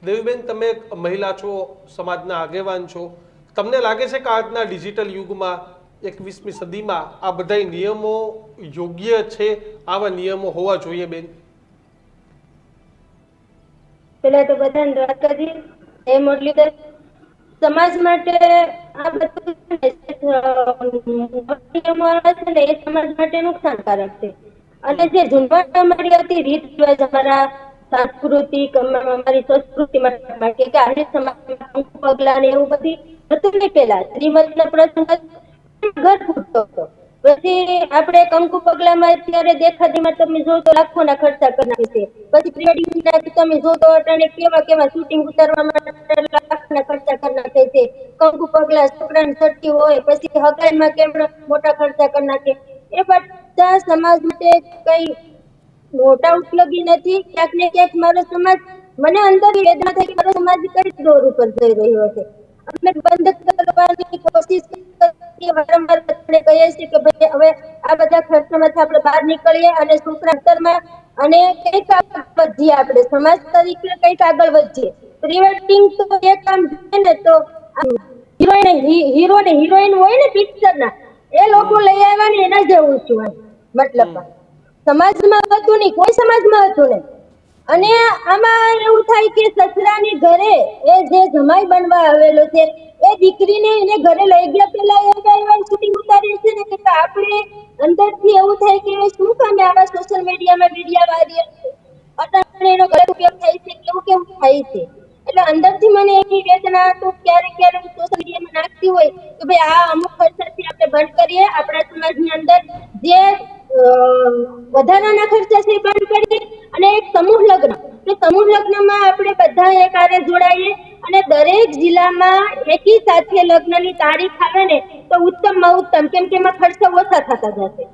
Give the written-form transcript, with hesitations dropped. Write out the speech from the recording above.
દેવીબેન, તમે એક મહિલા છો, સમાજના આગેવાન છો. તમને લાગે છે કે આજના ડિજિટલ યુગમાં 21મી સદીમાં આ બધા નિયમો યોગ્ય છે? આવા નિયમો હોવા જોઈએ બેન? પેલા તો બધાને વાત કરી એ મુરલીધર સમાજ માટે આ બધું નિયમો આવે છે ને એ સમાજ માટે નુકસાનકારક છે. અને જે ઝુંઝાણ અમારી હતી રીત રિવાજ અમારા સાંસ્કૃતિક અમારી સંસ્કૃતિ માટે કે આર્ય સમાજમાં પગલા ને એવું બધી હતું ને પેલા શ્રીમંતના પ્રસંગ ઘર ફૂટતો હતો. પછી આપણે કંકુ પગલામાં અત્યારે દેખાડીમાં તમે જો તો લાખોના ખર્ચા કરી નાખે છે. પછી પ્રી વેડિંગ તમે જો તો કેવા કેવા શૂટિંગ ઉતારવા માટે લાખના ખર્ચા કરી નાખે છે. કંકુ પગલા છોકરાની છઠ્ઠી હોય પછી હગાઈમાં કેમ મોટા ખર્ચા કરી નાખે. એ બધા સમાજ માટે કઈ મોટા ઉપયોગી નથી. ક્યાંક ને ક્યાંક મારો સમાજ મને અંદર વેદના થઈ મારો સમાજ કઈ દોર ઉપર જઈ રહ્યો છે. અમે બંધ કરવાની કોશિશ વારંવાર કહીએ છીએ કે ભાઈ હવે આ બધા ખર્ચામાંથી આપણે બહાર નીકળીએ અને સુપ્રાંતરમાં અને કઈક આગળ વધીએ. આપણે સમાજ તરીકે કઈક આગળ વધીએ. પ્રી વેડિંગ તો એ કામ છે ને તો હીરો ને હિરોઈન હોય ને પિક્ચર ના એ લોકો લઈ આવ્યા ને એના જેવું છું મતલબ સમાજમાં હતું નહીં, કોઈ સમાજમાં હતું નહીં. અને આમાં એવું થાય કે સસરાની ઘરે એ જે જમાઈ બનવા આવેલો છે એ દીકરીને એને ઘરે લઈ ગયા પેલા એ શૂટિંગ ઉતારી છે ને કે આપણે અંદરથી એવું થાય કે શું કામે આવા સોશિયલ મીડિયામાં વિડિયા વાયરલ અત્યારે એનો ગલત ઉપયોગ થાય છે કેવું કેવું થાય છે. એટલે અંદરથી મને એની વેદના તો ક્યારેક ક્યારેક સોશિયલ મીડિયામાં નાખતી હોય કે ભાઈ આ અમુક ખર્ચાથી આપણે બંધ કરીએ. આપણા સમાજની અંદર જે વધારાના ખર્ચા છે બંધ કરીએ અને એક સમૂહ લગ્ન તો સમૂહ લગ્નમાં આપણે બધા એક હારે જોડાઈએ અને દરેક જિલ્લામાં એકી સાથે લગ્નની તારીખ આવે ને તો ઉત્તમમાં ઉત્તમ, કેમ કે એમાં ખર્ચા ઓછા થતા જશે.